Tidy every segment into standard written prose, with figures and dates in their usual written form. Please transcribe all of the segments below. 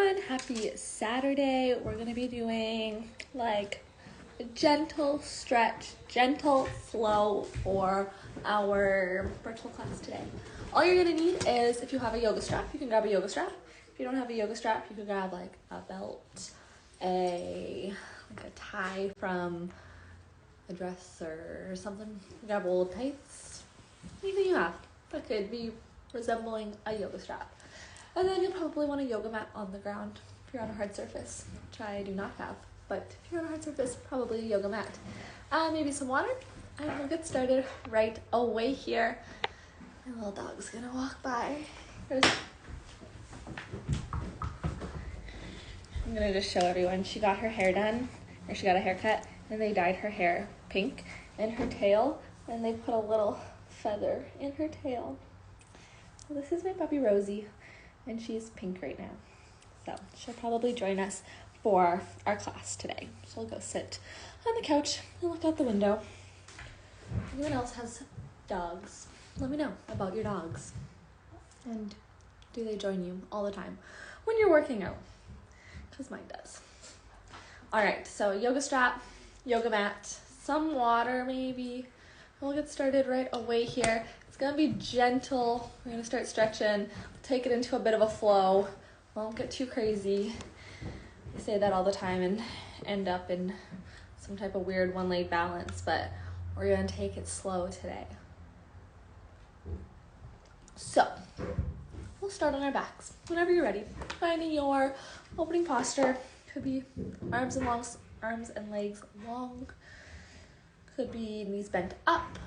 everyone, happy Saturday. We're gonna be doing like a gentle stretch, gentle flow for our virtual class today. All you're gonna need is, if you have a yoga strap, you can grab a yoga strap. If you don't have a yoga strap, you can grab like a belt, a tie from a dress or something. Grab old tights, anything you have that could be resembling a yoga strap. And then you'll probably want a yoga mat on the ground if you're on a hard surface, which I do not have. But if you're on a hard surface, probably a yoga mat. Maybe some water, and we'll get started right away here. My little dog's gonna walk by. I'm gonna just show everyone. She got her hair done, or she got a haircut, and they dyed her hair pink and her tail, and they put a little feather in her tail. So this is my puppy Rosie, and she's pink right now. So she'll probably join us for our class today. So we'll go sit on the couch and look out the window. Anyone else has dogs? Let me know about your dogs. And do they join you all the time when you're working out? Because mine does. All right, so yoga strap, yoga mat, some water maybe. We'll get started right away here. It's gonna be gentle. We're gonna start stretching, take it into a bit of a flow. Won't get too crazy. I say that all the time and end up in some type of weird one-leg balance, but we're gonna take it slow today. So, we'll start on our backs. Whenever you're ready, finding your opening posture. Could be arms and legs long. Could be knees bent up,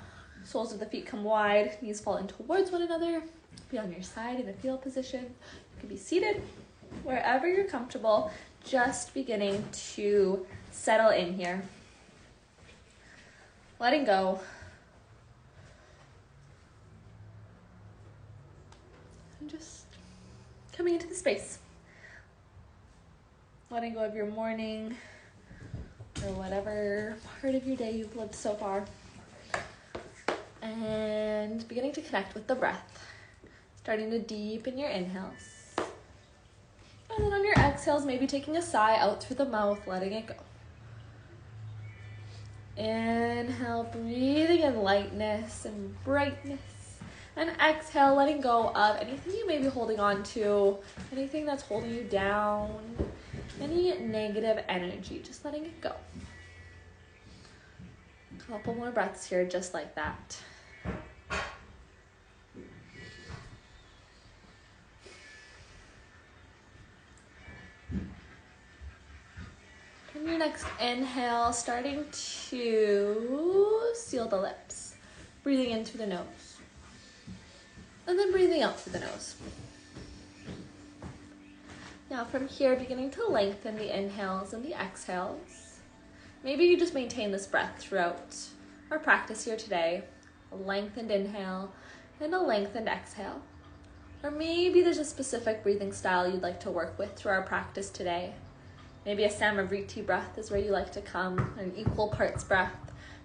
soles of the feet come wide, knees fall in towards one another. Be on your side in a fetal position. You can be seated, wherever you're comfortable, just beginning to settle in here. Letting go. And just coming into the space. Letting go of your morning, or whatever part of your day you've lived so far. And beginning to connect with the breath. Starting to deepen your inhales. And then on your exhales, maybe taking a sigh out through the mouth, letting it go. Inhale, breathing in lightness and brightness. And exhale, letting go of anything you may be holding on to, anything that's holding you down, any negative energy, just letting it go. A couple more breaths here, just like that. On your next inhale, starting to seal the lips. Breathing in through the nose. And then breathing out through the nose. Now from here, beginning to lengthen the inhales and the exhales. Maybe you just maintain this breath throughout our practice here today. A lengthened inhale and a lengthened exhale. Or maybe there's a specific breathing style you'd like to work with through our practice today. Maybe a Samavriti breath is where you like to come, an equal parts breath,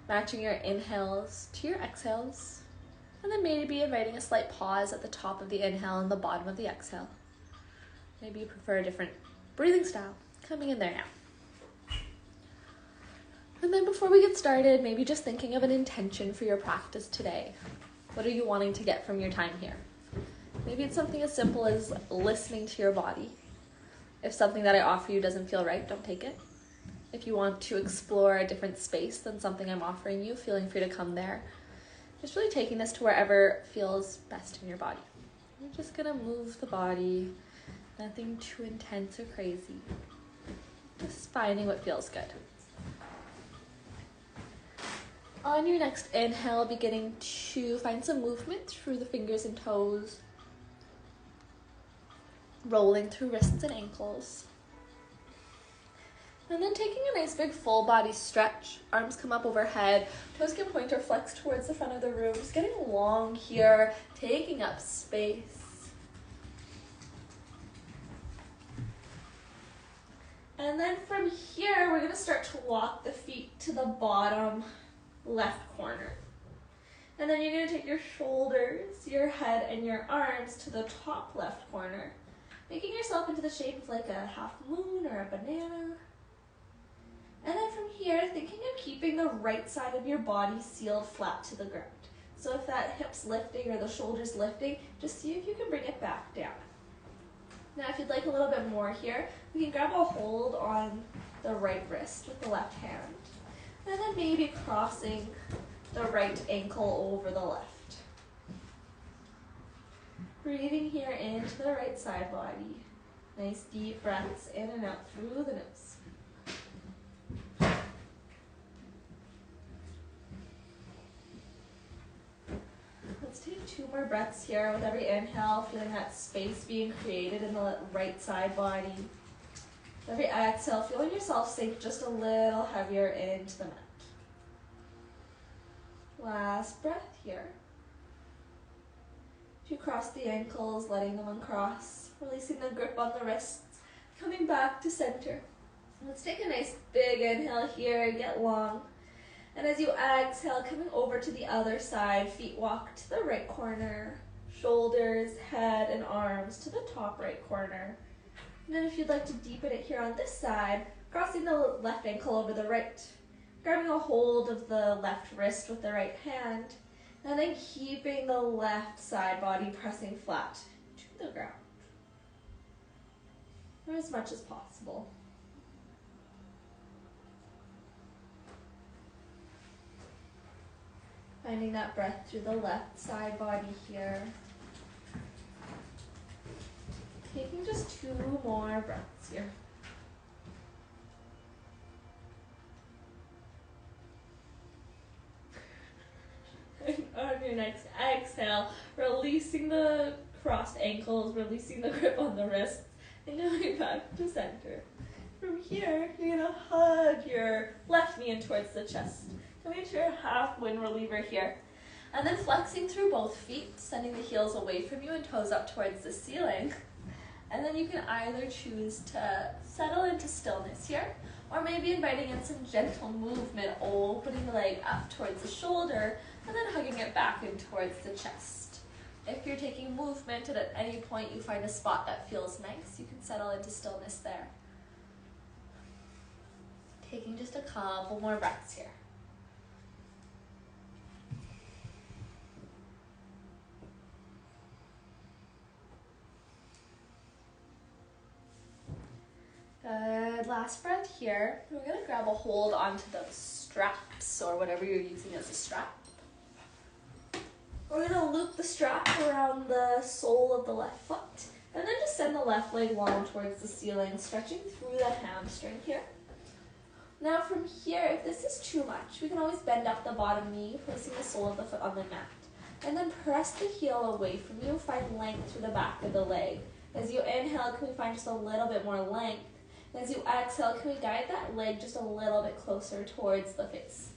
matching your inhales to your exhales. And then maybe inviting a slight pause at the top of the inhale and the bottom of the exhale. Maybe you prefer a different breathing style. Coming in there now. And then before we get started, maybe just thinking of an intention for your practice today. What are you wanting to get from your time here? Maybe it's something as simple as listening to your body. If something that I offer you doesn't feel right, don't take it. If you want to explore a different space than something I'm offering you, feeling free to come there. Just really taking this to wherever feels best in your body. You're just gonna move the body. Nothing too intense or crazy. Just finding what feels good. On your next inhale, beginning to find some movement through the fingers and toes. Rolling through wrists and ankles. And then taking a nice big full body stretch. Arms come up overhead. Toes can point or flex towards the front of the room. Just getting long here. Taking up space. And then from here, we're going to start to walk the feet to the bottom left corner. And then you're going to take your shoulders, your head, and your arms to the top left corner. making yourself into the shape of like a half moon or a banana. And then from here, thinking of keeping the right side of your body sealed flat to the ground. So if that hip's lifting or the shoulder's lifting, just see if you can bring it back down. Now if you'd like a little bit more here, we can grab a hold on the right wrist with the left hand. And then maybe crossing the right ankle over the left. Breathing here into the right side body. Nice deep breaths in and out through the nose. Let's take 2 more breaths here with every inhale, feeling that space being created in the right side body. With every exhale, feeling yourself sink just a little heavier into the mat. Last breath here. If you cross the ankles, letting them uncross, releasing the grip on the wrists, coming back to center. Let's take a nice big inhale here, get long. And as you exhale, coming over to the other side, feet walk to the right corner, shoulders, head, and arms to the top right corner. And then if you'd like to deepen it here on this side, crossing the left ankle over the right, grabbing a hold of the left wrist with the right hand, and then keeping the left side body pressing flat to the ground, or as much as possible. Finding that breath through the left side body here. Taking just 2 more breaths here. And on your next exhale, releasing the crossed ankles, releasing the grip on the wrists, and going back to center. From here, you're gonna hug your left knee in towards the chest. Coming to your half wind reliever here. And then flexing through both feet, sending the heels away from you and toes up towards the ceiling. And then you can either choose to settle into stillness here, or maybe inviting in some gentle movement, opening the leg up towards the shoulder, and then hugging it back in towards the chest. If you're taking movement and at any point you find a spot that feels nice, you can settle into stillness there. Taking just a couple more breaths here. Good, last breath here. We're gonna grab a hold onto those straps or whatever you're using as a strap. We're gonna loop the strap around the sole of the left foot and then just send the left leg long towards the ceiling, stretching through the hamstring here. Now from here, if this is too much, we can always bend up the bottom knee, placing the sole of the foot on the mat. And then press the heel away from you, find length through the back of the leg. As you inhale, can we find just a little bit more length? And as you exhale, can we guide that leg just a little bit closer towards the face?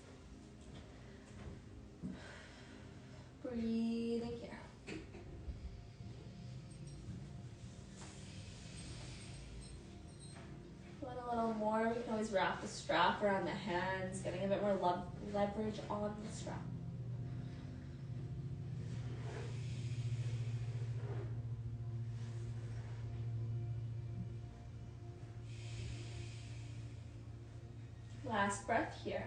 Breathing here. Want a little more? We can always wrap the strap around the hands, getting a bit more leverage on the strap. Last breath here.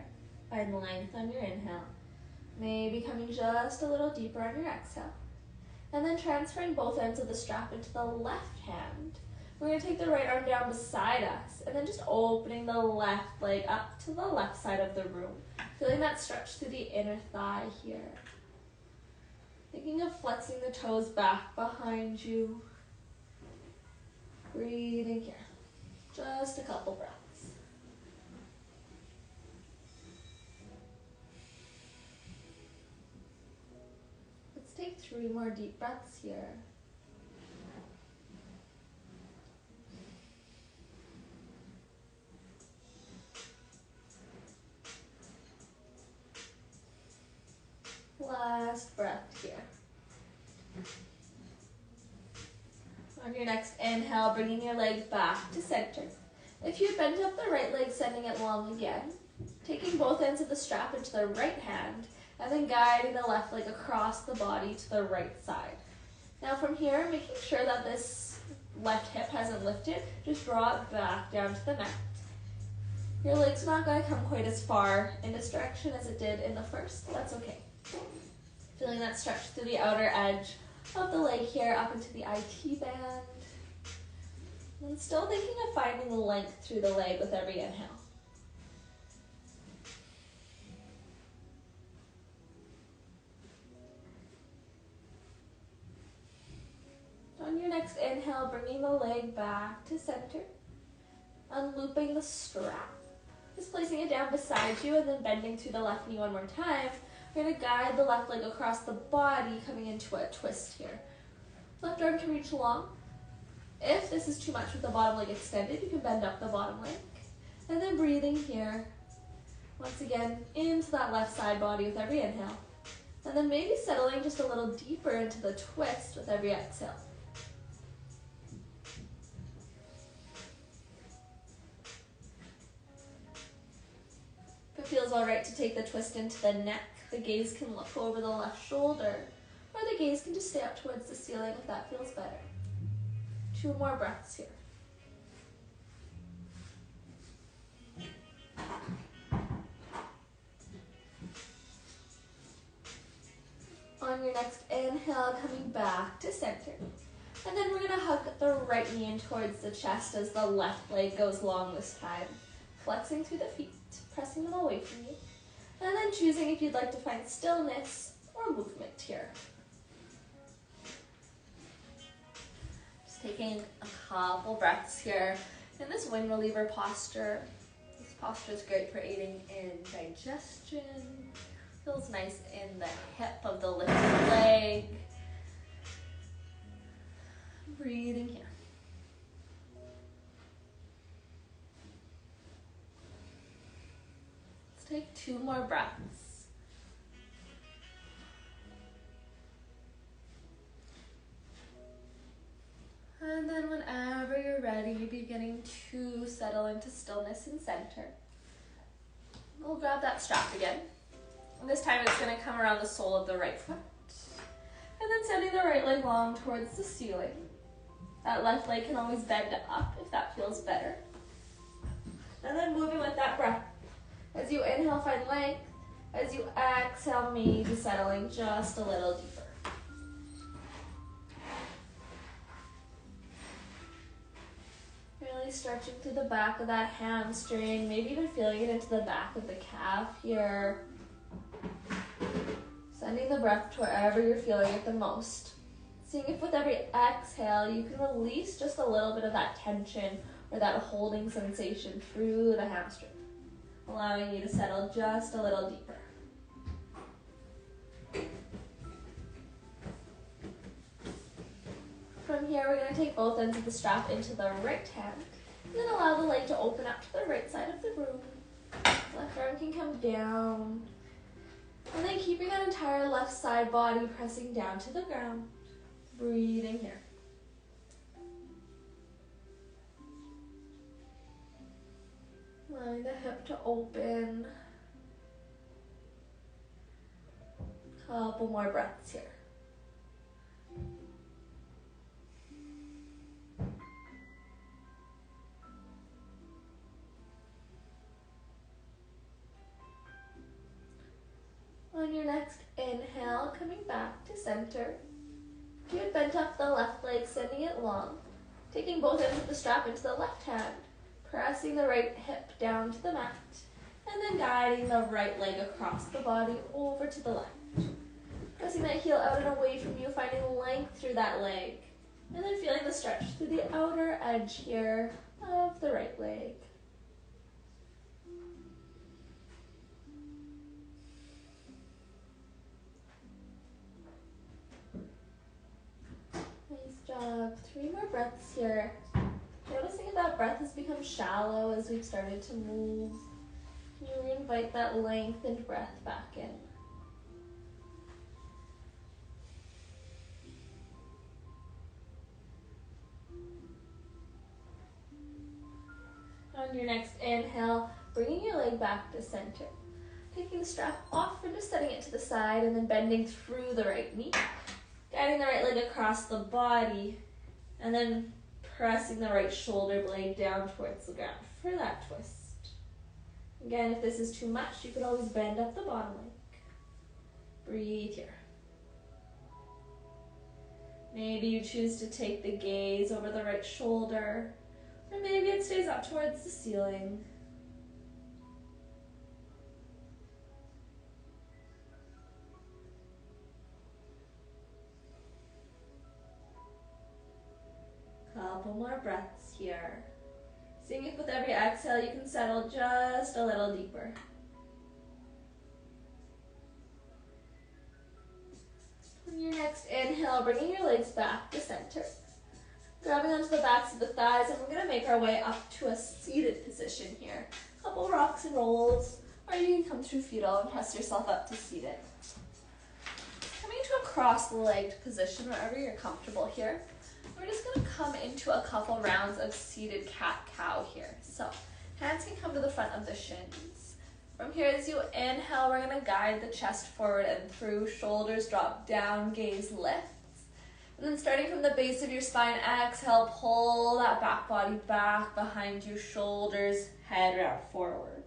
Find length on your inhale. Maybe coming just a little deeper on your exhale. And then transferring both ends of the strap into the left hand. We're going to take the right arm down beside us and then just opening the left leg up to the left side of the room. Feeling that stretch through the inner thigh here. Thinking of flexing the toes back behind you. Breathing here. Just a couple breaths. Take 3 more deep breaths here. Last breath here. On your next inhale, bringing your legs back to center. If you bend up the right leg, sending it long again. Taking both ends of the strap into the right hand, and then guiding the left leg across the body to the right side. Now from here, making sure that this left hip hasn't lifted, just draw it back down to the mat. Your leg's not going to come quite as far in this direction as it did in the first. That's okay. Feeling that stretch through the outer edge of the leg here up into the IT band. And still thinking of finding the length through the leg with every inhale. On your next inhale, bringing the leg back to center. Unlooping the strap. Just placing it down beside you and then bending through the left knee one more time. We're going to guide the left leg across the body, coming into a twist here. Left arm can reach long. If this is too much with the bottom leg extended, you can bend up the bottom leg. And then breathing here. Once again, into that left side body with every inhale. And then maybe settling just a little deeper into the twist with every exhale. If it feels all right to take the twist into the neck, the gaze can look over the left shoulder, or the gaze can just stay up towards the ceiling if that feels better. 2 more breaths here. On your next inhale, coming back to center. And then we're going to hug the right knee in towards the chest as the left leg goes long this time. Flexing through the feet, pressing them away from you. And then choosing if you'd like to find stillness or movement here. Just taking a couple breaths here in this wind reliever posture. This posture is great for aiding in digestion. Feels nice in the hip of the lifted leg. Breathing here. Let's take 2 more breaths. And then whenever you're ready, beginning to settle into stillness and center. We'll grab that strap again. And this time it's going to come around the sole of the right foot. And then sending the right leg long towards the ceiling. That left leg can always bend up if that feels better. And then moving with that breath. As you inhale, find length. As you exhale, maybe settling just a little deeper. Really stretching through the back of that hamstring, maybe even feeling it into the back of the calf here. Sending the breath to wherever you're feeling it the most. Seeing if with every exhale you can release just a little bit of that tension or that holding sensation through the hamstring, allowing you to settle just a little deeper. From here, we're going to take both ends of the strap into the right hand, and then allow the leg to open up to the right side of the room. Left arm can come down. And then keeping that entire left side body pressing down to the ground. Breathing here. Allowing the hip to open. Couple more breaths here. On your next inhale, coming back to center. If you had bent up the left leg, sending it long. Taking both ends of the strap into the left hand. Pressing the right hip down to the mat. And then guiding the right leg across the body over to the left. Pressing that heel out and away from you, finding length through that leg. And then feeling the stretch through the outer edge here of the right leg. Nice job. 3 more breaths here. Noticing if that breath has become shallow as we've started to move. Can you reinvite that lengthened breath back in? On your next inhale, bringing your leg back to center. Taking the strap off and just setting it to the side and then bending through the right knee. Guiding the right leg across the body and then pressing the right shoulder blade down towards the ground for that twist. Again, if this is too much, you could always bend up the bottom leg. Breathe here. Maybe you choose to take the gaze over the right shoulder, or maybe it stays up towards the ceiling. Couple more breaths here. Seeing if with every exhale you can settle just a little deeper. On your next inhale, bringing your legs back to center. Grabbing onto the backs of the thighs, and we're going to make our way up to a seated position here. Couple rocks and rolls, or you can come through fetal and press yourself up to seated. Coming to a cross-legged position, wherever you're comfortable here. We're just going to come into a couple rounds of seated cat-cow here. So, hands can come to the front of the shins. From here, as you inhale, we're going to guide the chest forward and through, shoulders drop down, gaze lifts. And then starting from the base of your spine, exhale, pull that back body back behind you, shoulders, head round forward.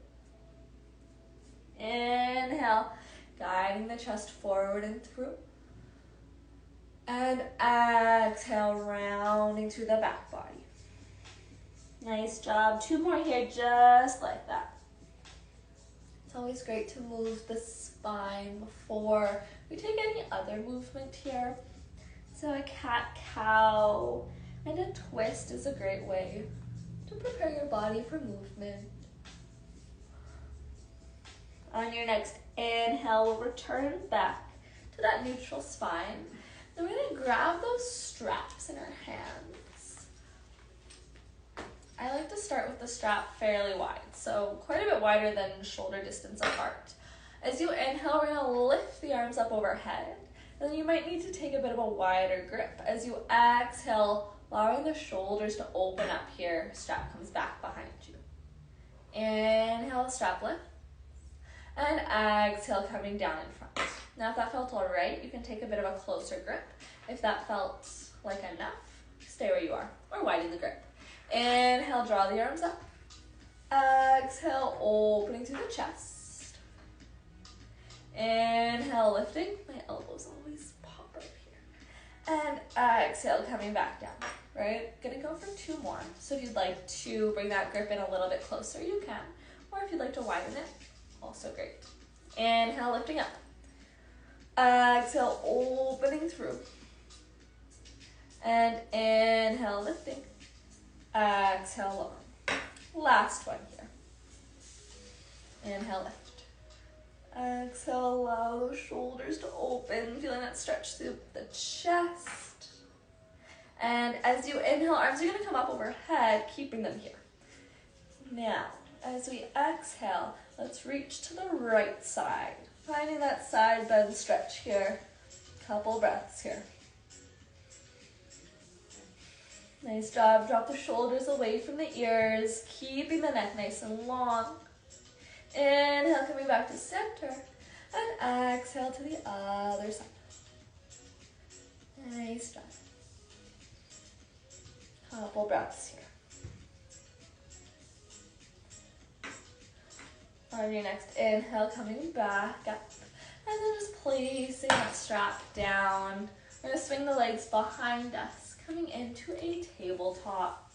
Inhale, guiding the chest forward and through. And exhale, rounding through the back body. Nice job. 2 more here, just like that. It's always great to move the spine before we take any other movement here. So a cat-cow and a twist is a great way to prepare your body for movement. On your next inhale, we'll return back to that neutral spine. Then we're going to grab those straps in our hands. I like to start with the strap fairly wide, so quite a bit wider than shoulder distance apart. As you inhale, we're going to lift the arms up overhead. And then you might need to take a bit of a wider grip. As you exhale, allowing the shoulders to open up here, strap comes back behind you. Inhale, strap lift. And exhale, coming down in front. Now, if that felt all right, you can take a bit of a closer grip. If that felt like enough, stay where you are, or widen the grip. Inhale, draw the arms up. Exhale, opening through the chest. Inhale, lifting. My elbows always pop up here. And exhale, coming back down. Right? Gonna go for 2 more. So if you'd like to bring that grip in a little bit closer, you can. Or if you'd like to widen it, also great. Inhale, lifting up. Exhale, opening through. And inhale, lifting. Exhale, lower. Last one here. Inhale, lift. Exhale, allow those shoulders to open, feeling that stretch through the chest. And as you inhale, arms are going to come up overhead, keeping them here. Now, as we exhale, let's reach to the right side. Finding that side bend stretch here. Couple breaths here. Nice job. Drop the shoulders away from the ears, keeping the neck nice and long. Inhale, coming back to center. And exhale to the other side. Nice job. Couple breaths here. On your next inhale, coming back up. And then just placing that strap down. We're going to swing the legs behind us, coming into a tabletop.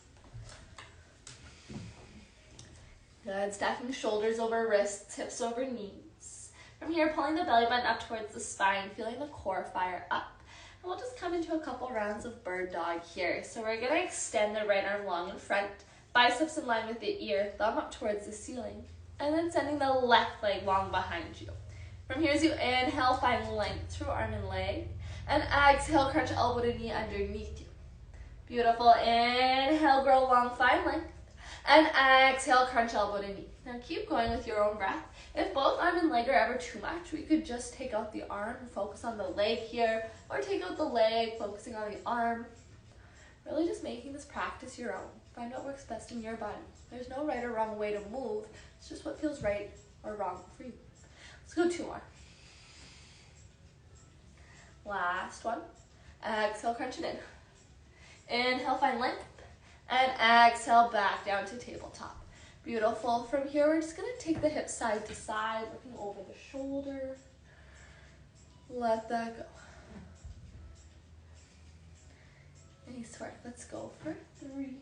Good. Stacking shoulders over wrists, hips over knees. From here, pulling the belly button up towards the spine, feeling the core fire up. And we'll just come into a couple rounds of bird dog here. So we're going to extend the right arm long in front, biceps in line with the ear, thumb up towards the ceiling. And then sending the left leg long behind you. From here, as you inhale, find length through arm and leg. And exhale, crunch elbow to knee underneath you. Beautiful. Inhale, grow long, find length. And exhale, crunch elbow to knee. Now keep going with your own breath. If both arm and leg are ever too much, we could just take out the arm and focus on the leg here. Or take out the leg, focusing on the arm. Really just making this practice your own. Find what works best in your body. There's no right or wrong way to move. It's just what feels right or wrong for you. Let's go 2 more. Last one. Exhale, crunch it in. Inhale, find length. And exhale, back down to tabletop. Beautiful. From here, we're just gonna take the hips side to side, looking over the shoulder. Let that go. Nice work. Let's go for 3,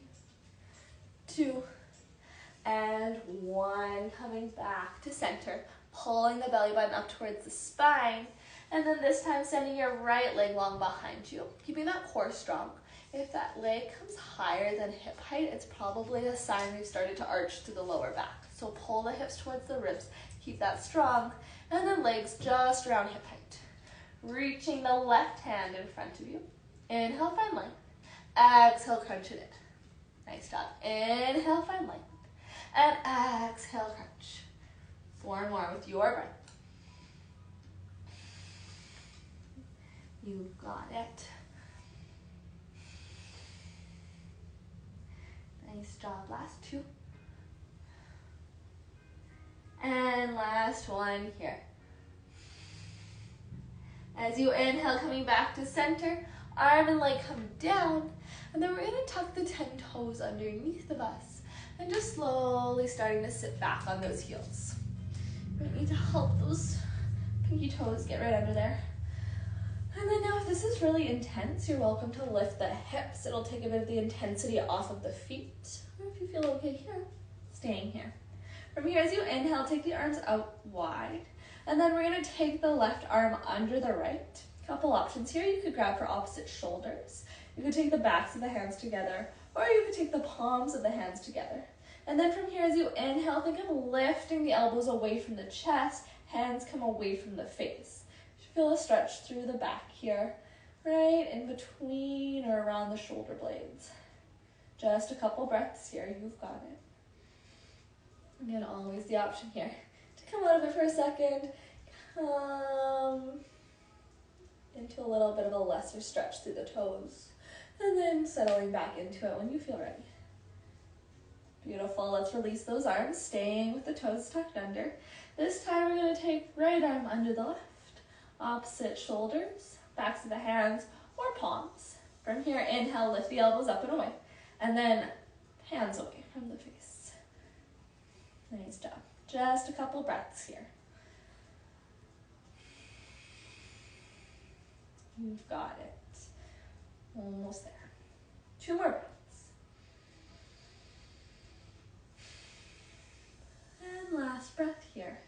2, and 1. Coming back to center, pulling the belly button up towards the spine. And then this time, sending your right leg long behind you, keeping that core strong. If that leg comes higher than hip height, it's probably a sign we've started to arch through the lower back. So pull the hips towards the ribs, keep that strong, and then legs just around hip height. Reaching the left hand in front of you. Inhale, find length. Exhale, crunch it in. Nice job. Inhale, find length. And exhale, crunch. 4 more with your breath. You got it. Nice job. Last 2. And last 1 here. As you inhale, coming back to center, arm and leg come down, and then we're gonna tuck the 10 toes underneath of us, and just slowly starting to sit back on those heels. We need to help those pinky toes get right under there. And then now if this is really intense, you're welcome to lift the hips. It'll take a bit of the intensity off of the feet. Or if you feel okay here, staying here. From here, as you inhale, take the arms out wide. And then we're gonna take the left arm under the right. Couple options here. You could grab for opposite shoulders. You could take the backs of the hands together, or you could take the palms of the hands together. And then from here, as you inhale, think of lifting the elbows away from the chest, hands come away from the face. You should feel a stretch through the back here, right in between or around the shoulder blades. Just a couple breaths here, you've got it. Again, always the option here to come out of it for a second, come into a little bit of a lesser stretch through the toes, and then settling back into it when you feel ready. Beautiful. Let's release those arms, staying with the toes tucked under. This time we're going to take right arm under the left, opposite shoulders, backs of the hands or palms. From here, inhale, lift the elbows up and away, and then hands away from the face. Nice job. Just a couple breaths here. You've got it. Almost there. 2 more breaths. And last breath here.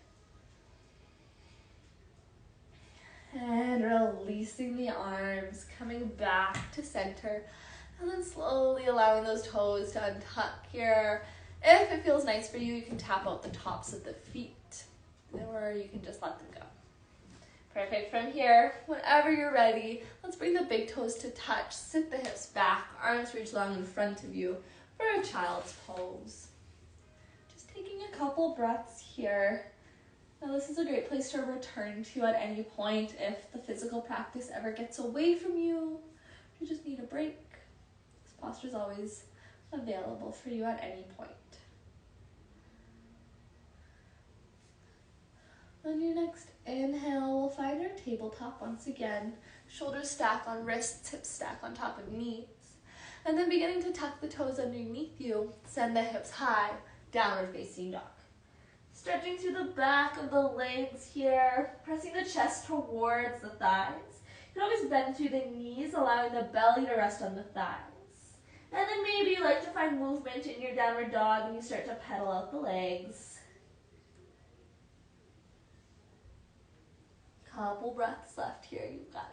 And releasing the arms, coming back to center, and then slowly allowing those toes to untuck here. If it feels nice for you, you can tap out the tops of the feet, or you can just let them go. Perfect. From here, whenever you're ready, let's bring the big toes to touch. Sit the hips back, arms reach long in front of you for a child's pose. Just taking a couple breaths here. Now this is a great place to return to at any point if the physical practice ever gets away from you. You just need a break. This posture is always available for you at any point. On your next inhale, we'll find our tabletop once again. Shoulders stack on wrists, hips stack on top of knees. And then beginning to tuck the toes underneath you, send the hips high, downward facing dog. Stretching through the back of the legs here, pressing the chest towards the thighs. You can always bend through the knees, allowing the belly to rest on the thighs. And then maybe you like to find movement in your downward dog and you start to pedal out the legs. Couple breaths left here, you've got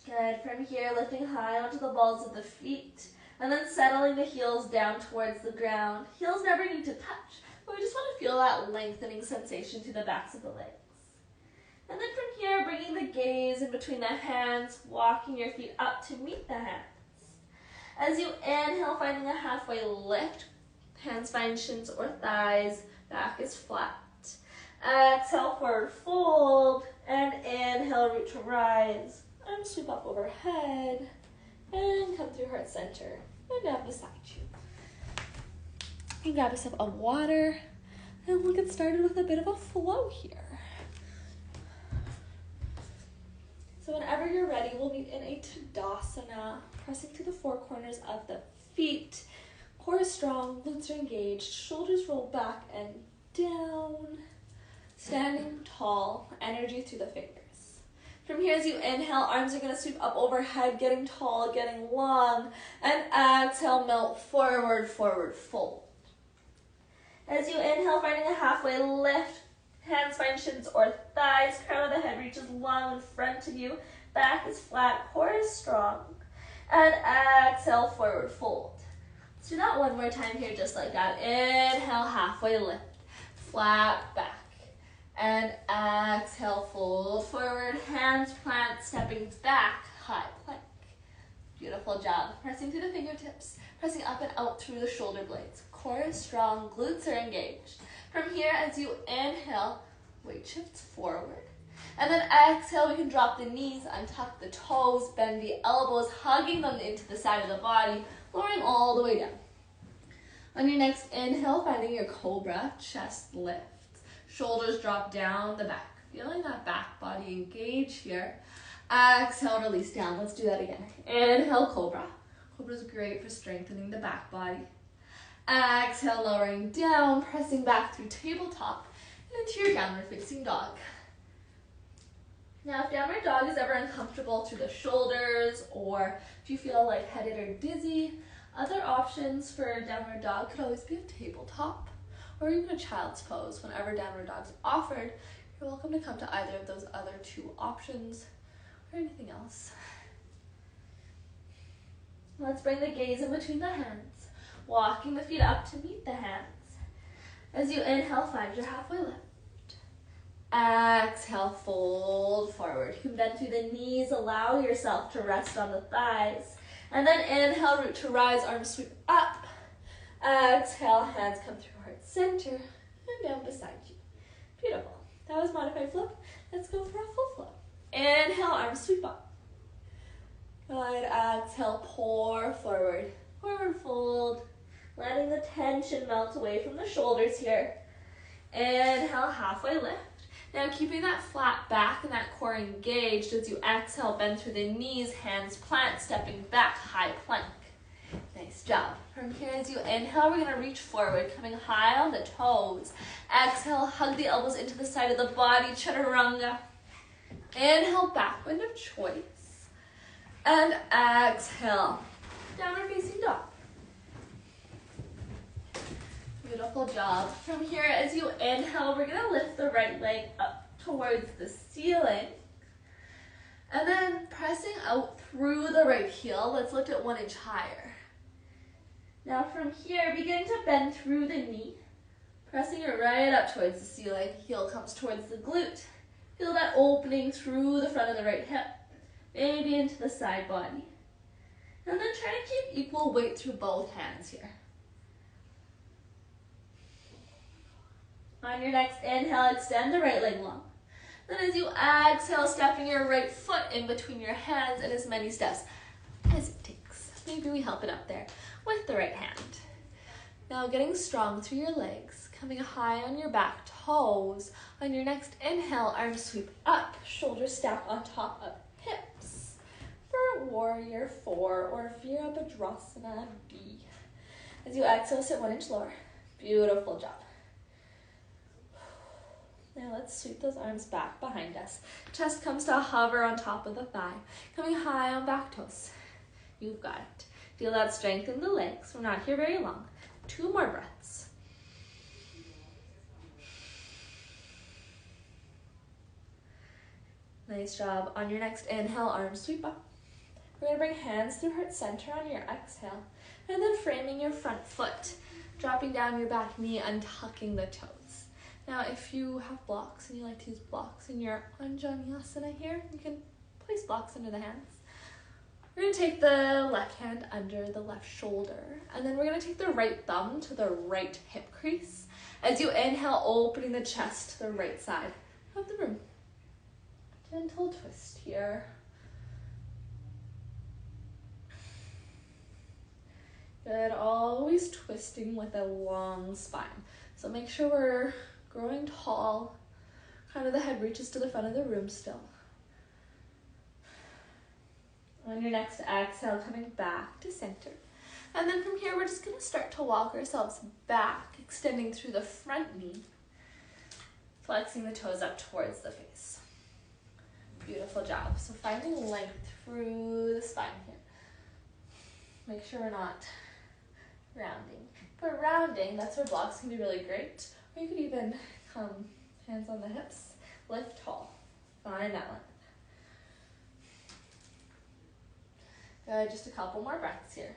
it. Good, from here, lifting high onto the balls of the feet, and then settling the heels down towards the ground. Heels never need to touch, but we just want to feel that lengthening sensation to the backs of the legs. And then from here, bringing the gaze in between the hands, walking your feet up to meet the hands. As you inhale, finding a halfway lift, hands find shins or thighs, back is flat. Exhale, forward fold, and inhale, root to rise. Arms sweep up overhead, and come through heart center, and down beside you. You can grab yourself a water, and we'll get started with a bit of a flow here. So whenever you're ready, we'll meet in a Tadasana, pressing to the four corners of the feet. Core is strong, glutes are engaged, shoulders roll back and down. Standing tall, energy through the fingers. From here, as you inhale, arms are going to sweep up overhead, getting tall, getting long. And exhale, melt forward, forward, fold. As you inhale, finding a halfway lift, hands find shins or thighs, crown of the head reaches long in front of you, back is flat, core is strong. And exhale, forward fold. Let's do that one more time here, just like that. Inhale, halfway lift, flat back. And exhale, fold forward, hands plant, stepping back, high plank. Beautiful job. Pressing through the fingertips, pressing up and out through the shoulder blades. Core is strong, glutes are engaged. From here, as you inhale, weight shifts forward. And then exhale, we can drop the knees, untuck the toes, bend the elbows, hugging them into the side of the body, lowering all the way down. On your next inhale, finding your cobra, chest lifts. Shoulders drop down the back. Feeling that back body engage here. Exhale, release down. Let's do that again. Inhale, cobra. Cobra is great for strengthening the back body. Exhale, lowering down, pressing back through tabletop and into your downward facing dog. Now, if downward dog is ever uncomfortable through the shoulders, or if you feel lightheaded or dizzy, other options for downward dog could always be a tabletop or even a child's pose. Whenever downward dog's offered, you're welcome to come to either of those other two options or anything else. Let's bring the gaze in between the hands, walking the feet up to meet the hands. As you inhale, find your halfway lift. Exhale, fold forward. You can bend through the knees, allow yourself to rest on the thighs. And then inhale, root to rise, arms sweep up. Exhale, hands come through heart center and down beside you. Beautiful. That was modified flow. Let's go for a full flow. Inhale, arms sweep up. Good. Exhale, pour forward. Forward fold. Letting the tension melt away from the shoulders here. Inhale, halfway lift. Now keeping that flat back and that core engaged as you exhale, bend through the knees, hands plant, stepping back, high plank. Nice job. From here, as you inhale, we're going to reach forward, coming high on the toes. Exhale, hug the elbows into the side of the body, chaturanga. Inhale, back bend of choice. And exhale, downward facing dog. Beautiful job. From here, as you inhale, we're going to lift the right leg up towards the ceiling. And then pressing out through the right heel, let's lift it 1 inch higher. Now from here, begin to bend through the knee, pressing it right up towards the ceiling. Heel comes towards the glute. Feel that opening through the front of the right hip, maybe into the side body. And then try to keep equal weight through both hands here. On your next inhale, extend the right leg long. Then as you exhale, stepping your right foot in between your hands in as many steps as it takes. Maybe we help it up there with the right hand. Now getting strong through your legs, coming high on your back toes. On your next inhale, arms sweep up, shoulders stack on top of hips for warrior 4 or Virabhadrasana B. As you exhale, sit 1 inch lower. Beautiful job. Now let's sweep those arms back behind us. Chest comes to hover on top of the thigh, coming high on back toes. You've got it. Feel that strength in the legs. We're not here very long. 2 more breaths. Nice job. On your next inhale, arms sweep up. We're going to bring hands through heart center on your exhale, and then framing your front foot, dropping down your back knee, untucking the toes. Now, if you have blocks and you like to use blocks in your Anjaneyasana here, you can place blocks under the hands. We're going to take the left hand under the left shoulder, and then we're going to take the right thumb to the right hip crease. As you inhale, opening the chest to the right side of the room. Gentle twist here. Good, always twisting with a long spine. So make sure we're growing tall. Kind of the head reaches to the front of the room still. On your next exhale, coming back to center. And then from here, we're just going to start to walk ourselves back, extending through the front knee, flexing the toes up towards the face. Beautiful job. So finding length through the spine here. Make sure we're not rounding. For rounding, that's where blocks can be really great. Or you could even come hands on the hips, lift tall. Find that length. Good, just a couple more breaths here.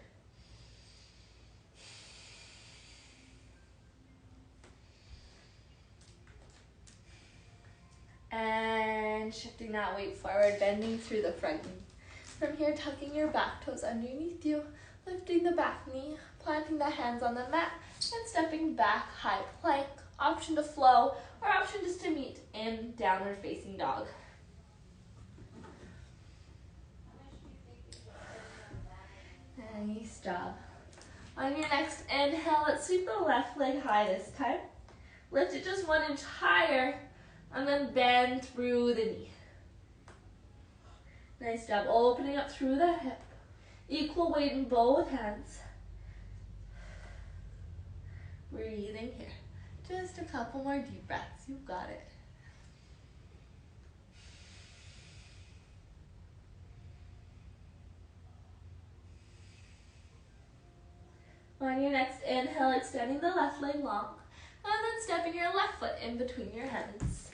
And shifting that weight forward, bending through the front knee. From here, tucking your back toes underneath you, lifting the back knee, planting the hands on the mat, and stepping back, high plank. Option to flow, or option just to meet in downward facing dog. Nice job. On your next inhale, let's sweep the left leg high this time. Lift it just 1 inch higher, and then bend through the knee. Nice job. Opening up through the hip. Equal weight in both hands. Breathing here. Just a couple more deep breaths. You've got it. On your next inhale, extending the left leg long, and then stepping your left foot in between your hands.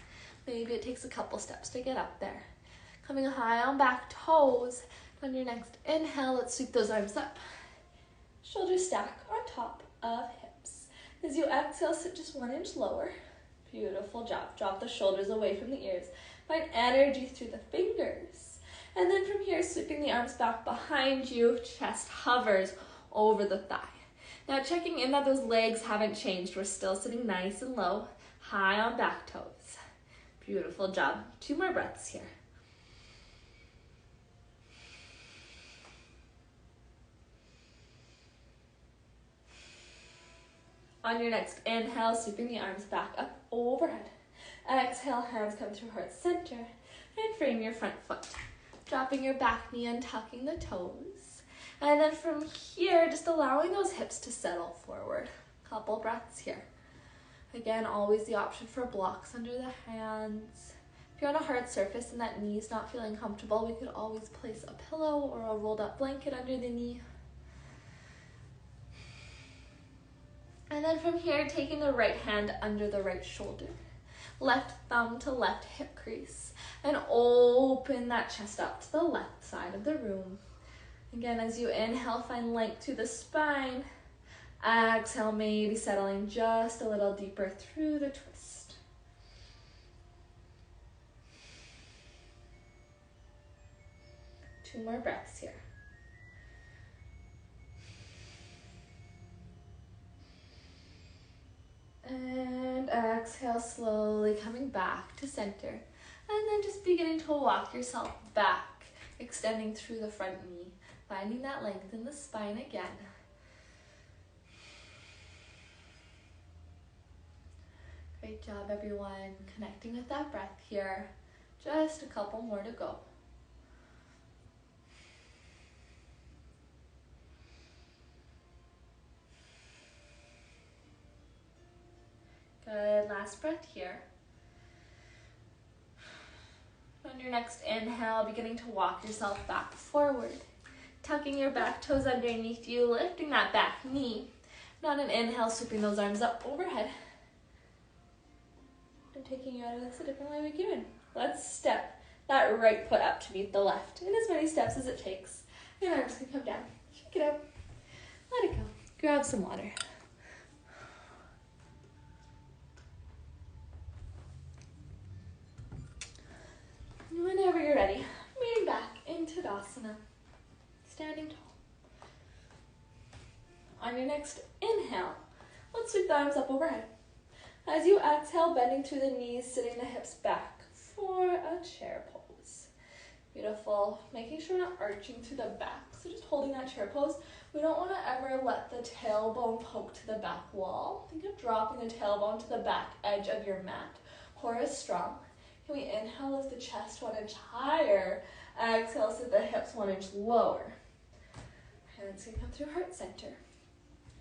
Maybe it takes a couple steps to get up there. Coming high on back toes. On your next inhale, let's sweep those arms up. Shoulders stack on top of hips. As you exhale, sit just 1 inch lower. Beautiful job. Drop the shoulders away from the ears. Find energy through the fingers. And then from here, sweeping the arms back behind you, chest hovers over the thigh. Now checking in that those legs haven't changed. We're still sitting nice and low, high on back toes. Beautiful job. 2 more breaths here. On your next inhale, sweeping the arms back up overhead. Exhale, hands come through heart center and frame your front foot. Dropping your back knee and tucking the toes. And then from here, just allowing those hips to settle forward. Couple breaths here. Again, always the option for blocks under the hands. If you're on a hard surface and that knee's not feeling comfortable, we could always place a pillow or a rolled up blanket under the knee. And then from here, taking the right hand under the right shoulder. Left thumb to left hip crease. And open that chest up to the left side of the room. Again, as you inhale, find length through the spine. Exhale, maybe settling just a little deeper through the twist. Two more breaths here. And exhale, slowly coming back to center. And then just beginning to walk yourself back, extending through the front knee, finding that length in the spine again. Great job, everyone. Connecting with that breath here. Just a couple more to go. Good, last breath here. On your next inhale, beginning to walk yourself back forward. Tucking your back toes underneath you, lifting that back knee. And on an inhale, sweeping those arms up overhead. And taking you out of this a different way we came in. Let's step that right foot up to meet the left in as many steps as it takes. Your arms can come down. Shake it out. Let it go. Grab some water. Whenever you're ready, leaning back into Tadasana, standing tall. On your next inhale, let's sweep the arms up overhead. As you exhale, bending through the knees, sitting the hips back for a chair pose. Beautiful. Making sure we're not arching through the back, so just holding that chair pose. We don't want to ever let the tailbone poke to the back wall. Think of dropping the tailbone to the back edge of your mat. Core is strong. Can we inhale, lift the chest 1 inch higher Exhale, sit the hips 1 inch lower. Hands can come through heart center.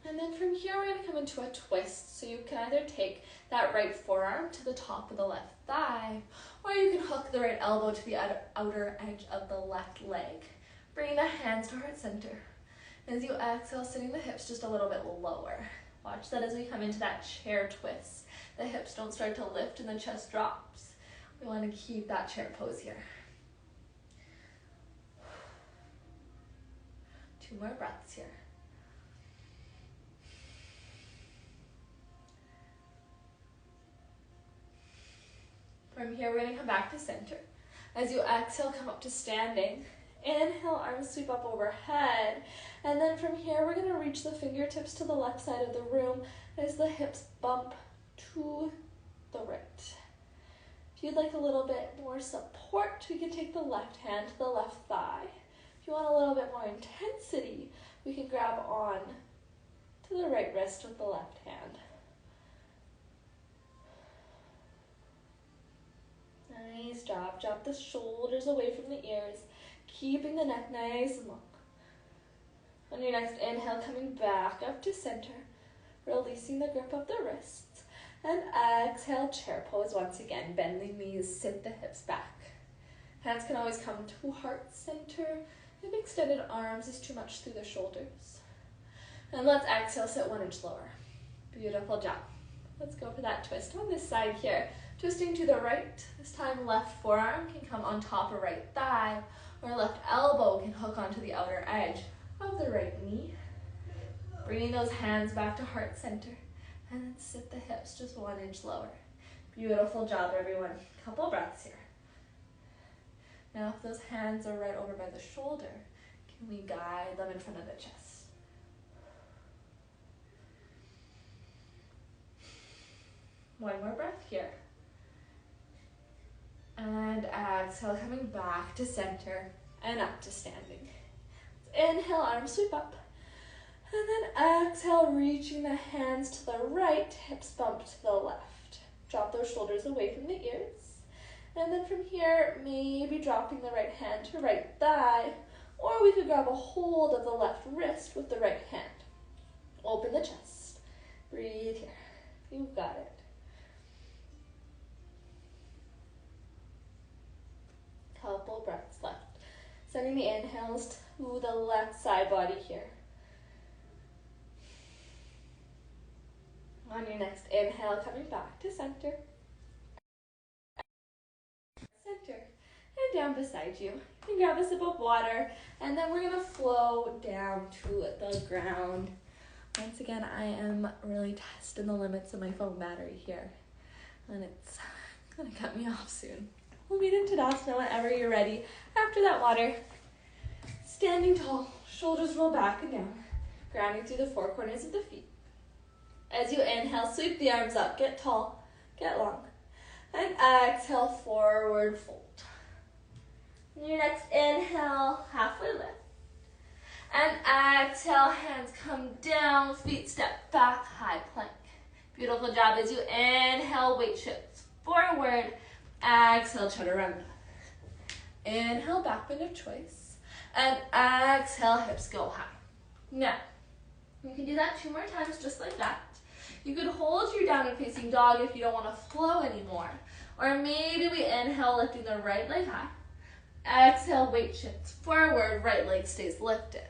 And then from here, we're gonna come into a twist. So you can either take that right forearm to the top of the left thigh, or you can hook the right elbow to the outer edge of the left leg. Bringing the hands to heart center. As you exhale, sitting the hips just a little bit lower. Watch that as we come into that chair twist. The hips don't start to lift and the chest drops. We want to keep that chair pose here. 2 more breaths here. From here, we're going to come back to center. As you exhale, come up to standing. Inhale, arms sweep up overhead. And then from here, we're going to reach the fingertips to the left side of the room as the hips bump to the right. If you'd like a little bit more support, we can take the left hand to the left thigh. If you want a little bit more intensity, we can grab on to the right wrist with the left hand. Nice job. Drop the shoulders away from the ears, keeping the neck nice and long. On your next inhale, coming back up to center, releasing the grip of the wrists. And exhale, chair pose once again. Bend the knees, sit the hips back. Hands can always come to heart center. If extended arms is too much through the shoulders. And let's exhale, sit 1 inch lower. Beautiful job. Let's go for that twist on this side here. Twisting to the right. This time left forearm can come on top of right thigh, or left elbow can hook onto the outer edge of the right knee. Bringing those hands back to heart center. And then sit the hips just 1 inch lower. Beautiful job, everyone. Couple breaths here. Now, if those hands are right over by the shoulder, can we guide them in front of the chest? One more breath here. And exhale, coming back to center and up to standing. Inhale, arms sweep up. And then exhale, reaching the hands to the right, hips bump to the left. Drop those shoulders away from the ears. And then from here, maybe dropping the right hand to right thigh, or we could grab a hold of the left wrist with the right hand. Open the chest. Breathe here. You've got it. Couple breaths left. Sending the inhales to the left side body here. On your next inhale, coming back to center. And down beside you. You can grab a sip of water, and then we're gonna flow down to the ground. Once again, I am really testing the limits of my phone battery here, and it's gonna cut me off soon. We'll meet in Tadasana whenever you're ready. After that water, standing tall, shoulders roll back and down, grounding through the 4 corners of the feet. As you inhale, sweep the arms up, get tall, get long. And exhale, forward fold. And your next inhale, halfway lift. And exhale, hands come down, feet step back, high plank. Beautiful job. As you inhale, weight shifts forward. Exhale, chaturanga. Inhale, back bend of choice. And exhale, hips go high. Now, you can do that 2 more times just like that. You could hold your downward facing dog if you don't want to flow anymore. Or maybe we inhale, lifting the right leg high. Exhale, weight shifts forward, right leg stays lifted.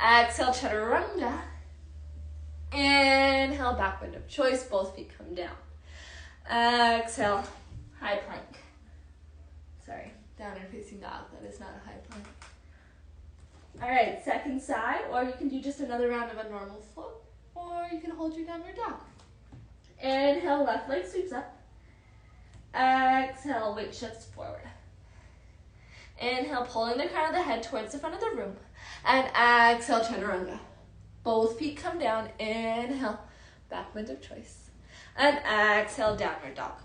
Exhale, chaturanga. Inhale, back bend of choice, both feet come down. Exhale, high plank. Sorry, downward facing dog, that is not a high plank. All right, second side, or you can do just another round of a normal flow, or you can hold your downward dog. Inhale, left leg sweeps up. Exhale, weight shifts forward. Inhale, pulling the crown of the head towards the front of the room. And exhale, chaturanga. Both feet come down. Inhale, back bend of choice. And exhale, downward dog.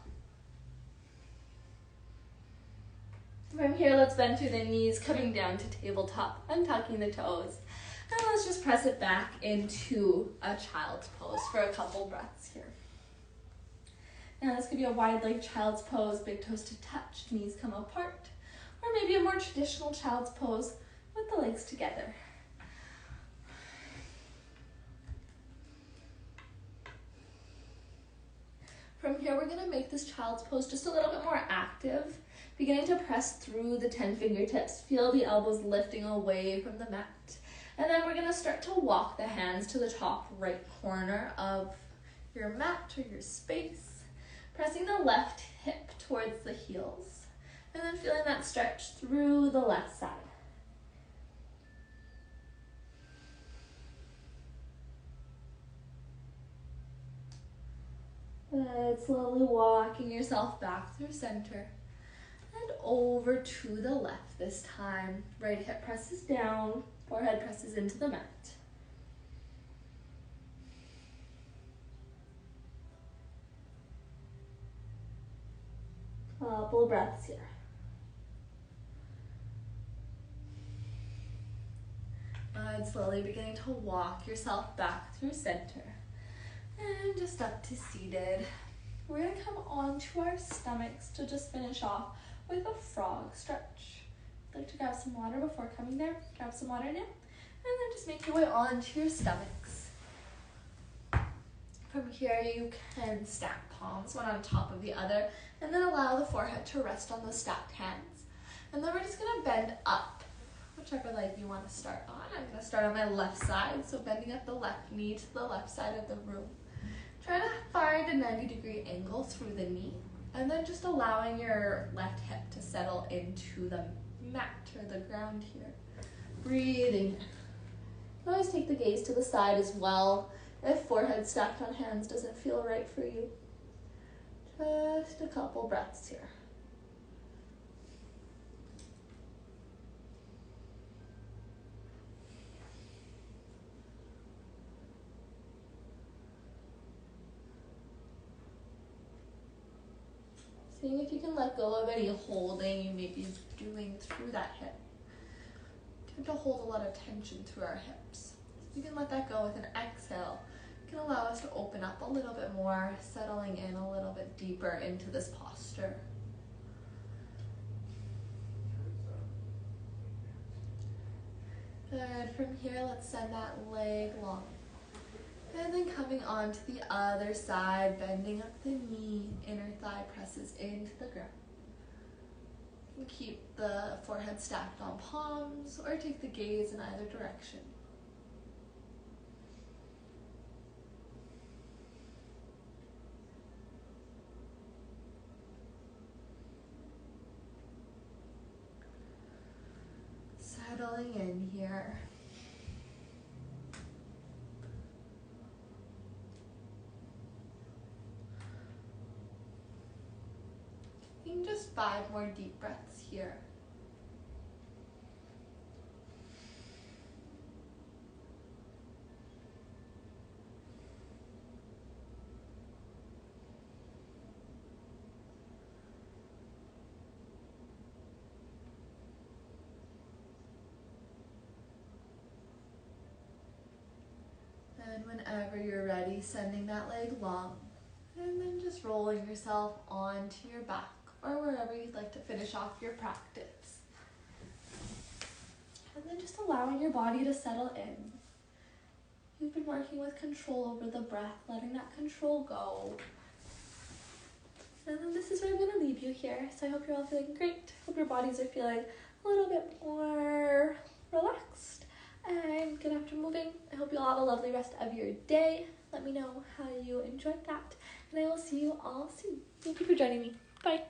From here, let's bend through the knees, coming down to tabletop, untucking the toes. And let's just press it back into a child's pose for a couple breaths here. Now this could be a wide leg child's pose, big toes to touch, knees come apart. or maybe a more traditional child's pose with the legs together. From here, we're gonna make this child's pose just a little bit more active, beginning to press through the 10 fingertips. Feel the elbows lifting away from the mat. And then we're gonna start to walk the hands to the top right corner of your mat or your space, pressing the left hip towards the heels, and then feeling that stretch through the left side. Good, slowly walking yourself back through center and over to the left this time. Right hip presses down, forehead presses into the mat. Couple of breaths here. Good, slowly beginning to walk yourself back through center. And just up to seated. We're gonna come onto our stomachs to just finish off with a frog stretch. If you'd like to grab some water before coming there, grab some water now. And then just make your way onto your stomachs. From here, you can stack palms one on top of the other, and then allow the forehead to rest on those stacked hands. And then we're just gonna bend up, whichever leg you wanna start on. I'm gonna start on my left side, so bending up the left knee to the left side of the room. Try to find a 90-degree angle through the knee, and then just allowing your left hip to settle into the mat or the ground here. Breathing. You can always take the gaze to the side as well if forehead stacked on hands doesn't feel right for you. Just a couple breaths here. Seeing if you can let go of any holding you may be doing through that hip. We tend to hold a lot of tension through our hips. If you can let that go with an exhale, it can allow us to open up a little bit more, settling in a little bit deeper into this posture. Good. From here, let's send that leg long. And then coming on to the other side, bending up the knee, inner thigh presses into the ground. You can keep the forehead stacked on palms or take the gaze in either direction. Settling in here. Just 5 more deep breaths here. And whenever you're ready, sending that leg long, and then just rolling yourself onto your back or wherever you'd like to finish off your practice. And then just allowing your body to settle in. You've been working with control over the breath, letting that control go. And then this is where I'm gonna leave you here. So I hope you're all feeling great. Hope your bodies are feeling a little bit more relaxed and good after moving. I hope you all have a lovely rest of your day. Let me know how you enjoyed that. And I will see you all soon. Thank you for joining me. Bye.